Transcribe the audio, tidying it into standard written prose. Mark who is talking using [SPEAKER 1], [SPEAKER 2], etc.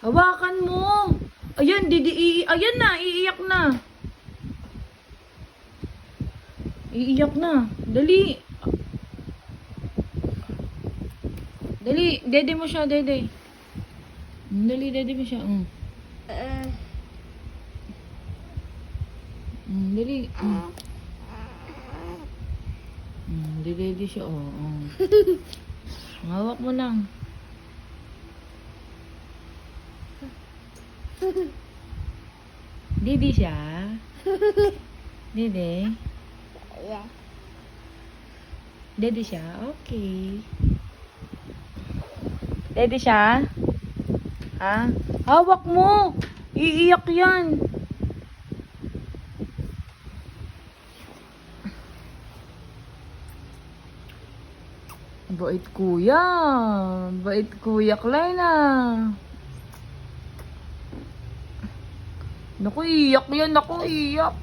[SPEAKER 1] Hawakan mo. Ayan, ayan na, iiyak na. Iiyak na. Dali. Dali, dede mo siya, dede. Dali, dede mo siya. Dali. Dede siya, Hawak mo lang. Dede siya. Dede.
[SPEAKER 2] Yeah.
[SPEAKER 1] Dede siya. Okay. Dede siya. Ha? Hawak mo. Iiyak yan. Bait kuya. Bait kuya Clyna. Naku, iiyak yan. Naku, iiyak.